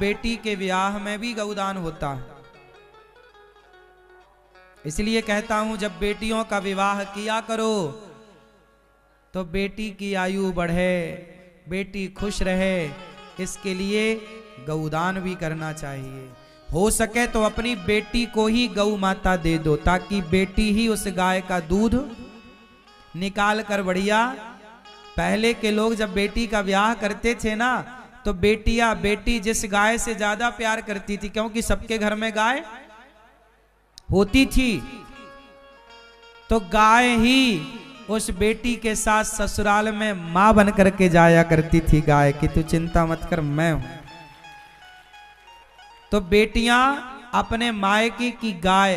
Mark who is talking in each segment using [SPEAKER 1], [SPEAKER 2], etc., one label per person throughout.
[SPEAKER 1] बेटी के विवाह में भी गौदान होता है। इसलिए कहता हूं जब बेटियों का विवाह किया करो तो बेटी की आयु बढ़े, बेटी खुश रहे, इसके लिए गौदान भी करना चाहिए। हो सके तो अपनी बेटी को ही गौ माता दे दो, ताकि बेटी ही उस गाय का दूध निकाल कर बढ़िया। पहले के लोग जब बेटी का ब्याह करते थे ना, तो बेटी जिस गाय से ज्यादा प्यार करती थी, क्योंकि सबके घर में गाय होती थी, तो गाय ही उस बेटी के साथ ससुराल में मां बन करके जाया करती थी गाय की, तू चिंता मत कर मैं हूं। तो बेटियां अपने मायके की गाय,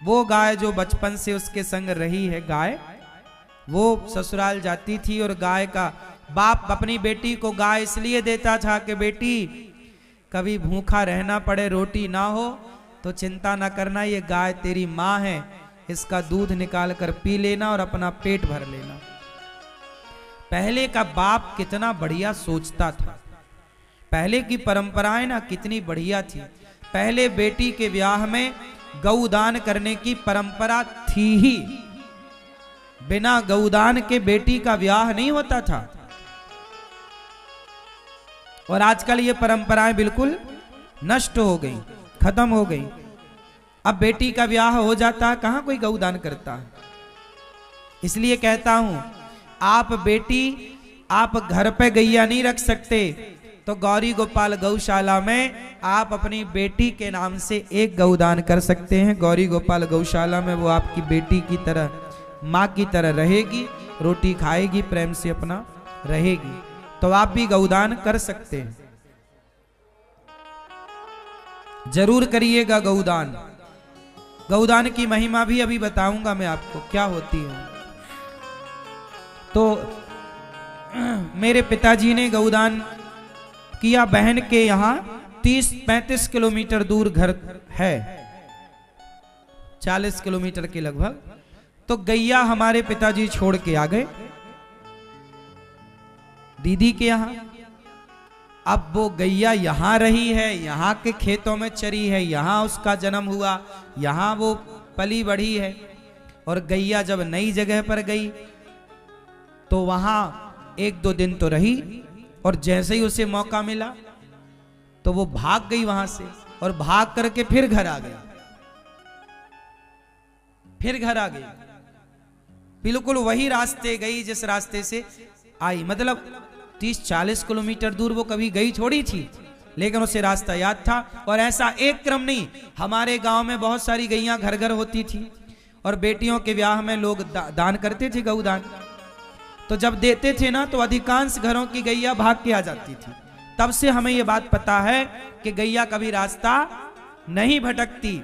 [SPEAKER 1] वो गाय जो बचपन से उसके संग रही है गाय, वो ससुराल जाती थी और गाय का बाप अपनी बेटी को गाय इसलिए देता था कि बेटी कभी भूखा रहना पड़े, रोटी ना हो तो चिंता ना करना, ये गाय तेरी माँ है, इसका दूध निकाल कर पी लेना और अपना पेट भर लेना। पहले का बाप कितना बढ़िया सोचता था, पहले की परंपराएं ना कितनी बढ़िया थी। पहले बेटी के ब्याह में गौदान करने की परंपरा थी ही, बिना गौदान के बेटी का ब्याह नहीं होता था। और आजकल ये परंपराएं बिल्कुल नष्ट हो गई, खत्म हो गई। अब बेटी का ब्याह हो जाता है, कहां कोई गौदान करता है। इसलिए कहता हूं आप घर पे गैया नहीं रख सकते, तो गौरी गोपाल गौशाला में आप अपनी बेटी के नाम से एक गौदान कर सकते हैं। गौरी गोपाल गौशाला में वो आपकी बेटी की तरह, माँ की तरह रहेगी, रोटी खाएगी, प्रेम से अपना रहेगी, तो आप भी गौदान कर सकते हैं। जरूर करिएगा गौदान। गौदान की महिमा भी अभी बताऊंगा मैं आपको क्या होती है। तो मेरे पिताजी ने गौदान किया, बहन के यहाँ 30-35 किलोमीटर दूर घर है, 40 किलोमीटर के लगभग। तो गैया हमारे पिताजी छोड़ के आ गए दीदी के यहाँ। अब वो गैया यहाँ रही है, यहाँ के खेतों में चरी है, यहाँ उसका जन्म हुआ, यहाँ वो पली बढ़ी है। और गैया जब नई जगह पर गई तो वहां 1-2 दिन तो रही, और जैसे ही उसे मौका मिला तो वो भाग गई वहां से, और भाग करके फिर घर आ गई, फिर घर आ गई। बिल्कुल वही रास्ते गई जिस रास्ते से आई, मतलब 30-40 किलोमीटर दूर वो कभी गई थोड़ी थी, लेकिन उसे रास्ता याद था। और ऐसा एक क्रम नहीं, हमारे गांव में बहुत सारी गैयां घर घर होती थी, और बेटियों के ब्याह में लोग दान करते थे, गौदान। तो जब देते थे ना, तो अधिकांश घरों की गैया भाग के आ जाती थी। तब से हमें ये बात पता है कि गैया कभी रास्ता नहीं भटकती।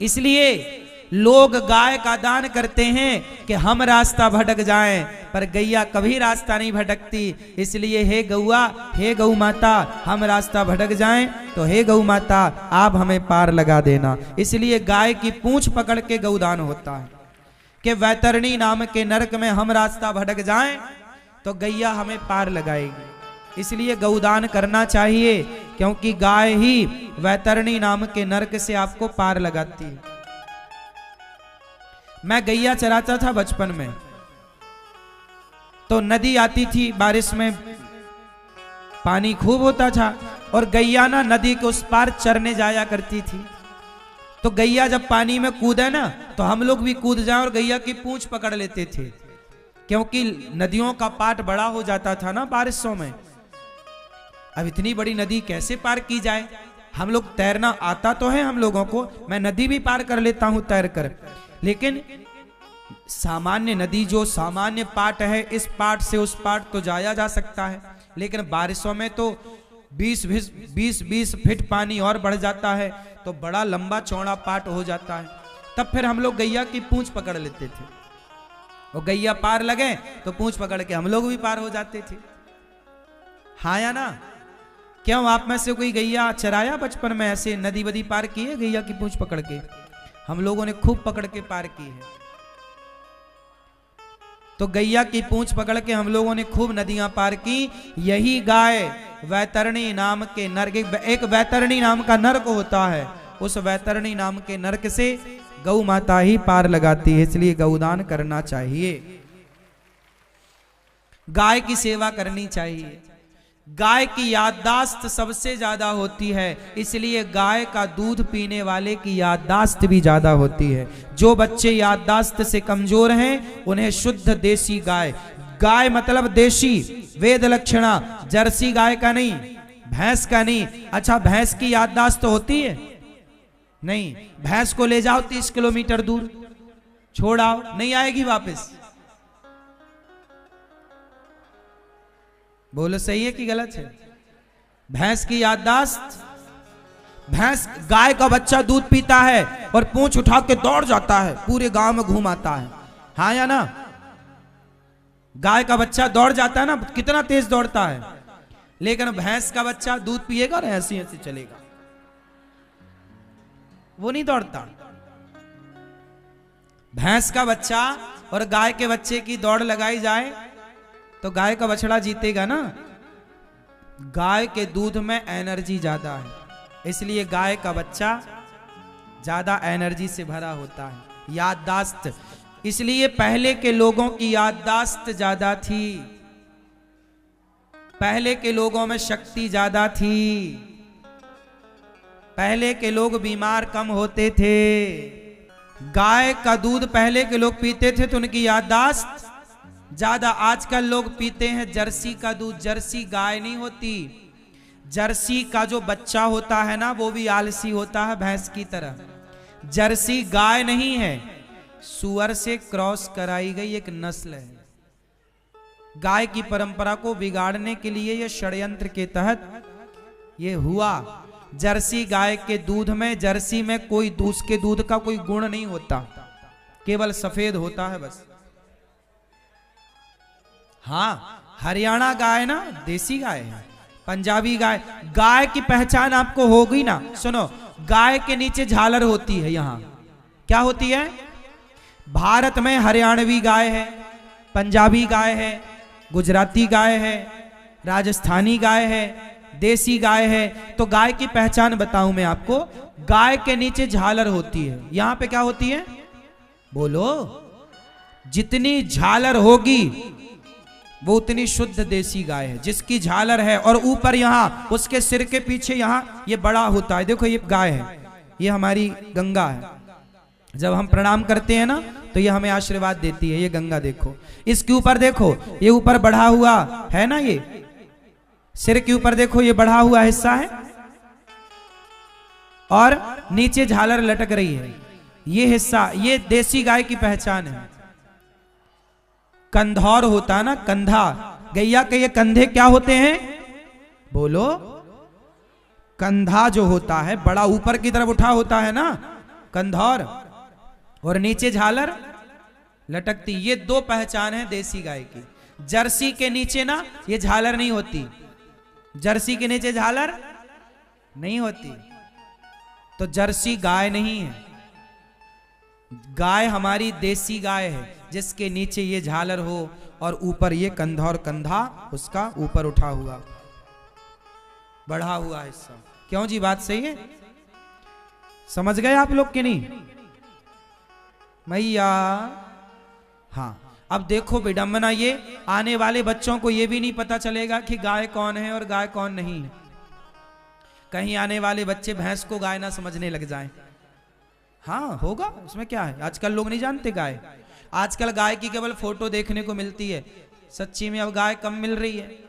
[SPEAKER 1] इसलिए लोग गाय का दान करते हैं कि हम रास्ता भटक जाएं, पर गैया कभी रास्ता नहीं भटकती। इसलिए हे गौआ, हे गौ माता, हम रास्ता भटक जाएं तो हे गौ माता आप हमें पार लगा देना। इसलिए गाय की पूंछ पकड़ के गौदान होता है कि वैतरणी नाम के नरक में हम रास्ता भटक जाएं तो गैया हमें पार लगाएगी। इसलिए गौदान करना चाहिए, क्योंकि गाय ही वैतरणी नाम के नरक से आपको पार लगाती है। मैं गैया चराता था बचपन में, तो नदी आती थी, बारिश में पानी खूब होता था, और गैया ना नदी के उस पार चरने जाया करती थी। तो गैया जब पानी में कूदे ना, तो हम लोग भी कूद जाएं और गैया की पूंछ पकड़ लेते थे, क्योंकि नदियों का पाट बड़ा हो जाता था ना बारिशों में। अब इतनी बड़ी नदी कैसे पार की जाए। हम लोग तैरना आता तो है हम लोगों को, मैं नदी भी पार कर लेता हूं तैर कर, लेकिन सामान्य नदी जो सामान्य पाट है, इस पाट से उस पाट तो जाया जा सकता है, लेकिन बारिशों में तो 20-20 फीट पानी और बढ़ जाता है, तो बड़ा लंबा चौड़ा पाट हो जाता है। तब फिर हम लोग गैया की पूंछ पकड़ लेते थे, और गैया पार लगे तो पूंछ पकड़ के हम लोग भी पार हो जाते थे। हाँ या ना? क्यों आप में से कोई गैया चराया बचपन में, ऐसे नदी वदी पार की है गैया की पूंछ पकड़ के? हम लोगों ने खूब पकड़ के पार की है। तो गैया की पूंछ पकड़ के हम लोगों ने खूब नदियां पार की। यही गाय वैतरणी नाम के नर्क, एक वैतरणी नाम का नर्क होता है, उस वैतरणी नाम के नर्क से गौ माता ही पार लगाती है, इसलिए गौदान करना चाहिए। गाय की सेवा करनी चाहिए। गाय की याददाश्त सबसे ज्यादा होती है, इसलिए गाय का दूध पीने वाले की याददाश्त भी ज्यादा होती है। जो बच्चे याददाश्त से कमजोर हैं उन्हें शुद्ध देसी गाय, गाय मतलब देशी, वेद लक्षणा, जर्सी गाय का नहीं, भैंस का नहीं। अच्छा, भैंस की याददाश्त तो होती है नहीं, भैंस को ले जाओ 30 किलोमीटर दूर, छोड़ आओ, नहीं आएगी वापस। बोलो सही है कि गलत है? भैंस की याददाश्त, भैंस, गाय का बच्चा दूध पीता है और पूंछ उठा के दौड़ जाता है, पूरे गांव में घूम आता है, हाँ या ना? गाय का बच्चा दौड़ जाता है ना, कितना तेज दौड़ता है, लेकिन भैंस का बच्चा दूध पिएगा और ऐसे ऐसे चलेगा, वो नहीं दौड़ता। भैंस का बच्चा और गाय के बच्चे की दौड़ लगाई जाए तो गाय का बछड़ा जीतेगा ना। गाय के दूध में एनर्जी ज्यादा है, इसलिए गाय का बच्चा ज्यादा एनर्जी से भरा होता है। याददाश्त, इसलिए पहले के लोगों की याददाश्त ज्यादा थी, पहले के लोगों में शक्ति ज्यादा थी, पहले के लोग बीमार कम होते थे। गाय का दूध पहले के लोग पीते थे तो उनकी याददाश्त ज्यादा। आजकल लोग पीते हैं जर्सी का दूध, जर्सी गाय नहीं होती। जर्सी का जो बच्चा होता है ना वो भी आलसी होता है भैंस की तरह। जर्सी गाय नहीं है, सुअर से क्रॉस कराई गई एक नस्ल है। गाय की परंपरा को बिगाड़ने के लिए यह षड्यंत्र के तहत ये हुआ। जर्सी गाय के दूध में, जर्सी में कोई दूध के दूध का कोई गुण नहीं होता, केवल सफेद होता है बस। हाँ, हरियाणा गाय ना देसी गाय है, पंजाबी गाय। गाय की पहचान आपको होगी ना, सुनो, गाय के नीचे झालर होती है। यहां क्या होती है? भारत में हरियाणवी गाय है, पंजाबी गाय है, गुजराती गाय है, राजस्थानी गाय है, देसी गाय है। तो गाय की पहचान बताऊं मैं आपको, गाय के नीचे झालर होती है। यहां पे क्या होती है? बोलो, जितनी झालर होगी वो उतनी शुद्ध देसी गाय है, जिसकी झालर है। और ऊपर यहाँ उसके सिर के पीछे यहाँ ये बड़ा होता है, देखो ये गाय है, ये हमारी गंगा है। जब हम प्रणाम करते हैं ना तो ये हमें आशीर्वाद देती है, ये गंगा देखो। इसके ऊपर देखो, ये ऊपर बढ़ा हुआ है ना, ये सिर के ऊपर देखो, ये बढ़ा हुआ हिस्सा है और नीचे झालर लटक रही है, ये हिस्सा, ये देसी गाय की पहचान है। कंधौर होता है ना, कंधा, गैया के ये कंधे क्या होते हैं? बोलो, कंधा जो होता है बड़ा ऊपर की तरफ उठा होता है ना, कंधौर, और नीचे झालर लटकती। ये दो पहचान है देसी गाय की। जर्सी के नीचे ना ये झालर नहीं होती, जर्सी के नीचे झालर नहीं होती, तो जर्सी गाय नहीं है। गाय हमारी देसी गाय है, जिसके नीचे ये झालर हो और ऊपर ये कंधा, और कंधा उसका ऊपर उठा हुआ बढ़ा हुआ हिस्सा। क्यों जी, बात सही है? समझ गए आप लोग कि नहीं मैया? हाँ, अब देखो विडंबना, ये आने वाले बच्चों को ये भी नहीं पता चलेगा कि गाय कौन है और गाय कौन नहीं है। कहीं आने वाले बच्चे भैंस को गाय ना समझने लग जाएं। हाँ, होगा, उसमें क्या है। आजकल लोग नहीं जानते गाय, आजकल गाय की केवल फोटो देखने को मिलती है, सच्ची में अब गाय कम मिल रही है।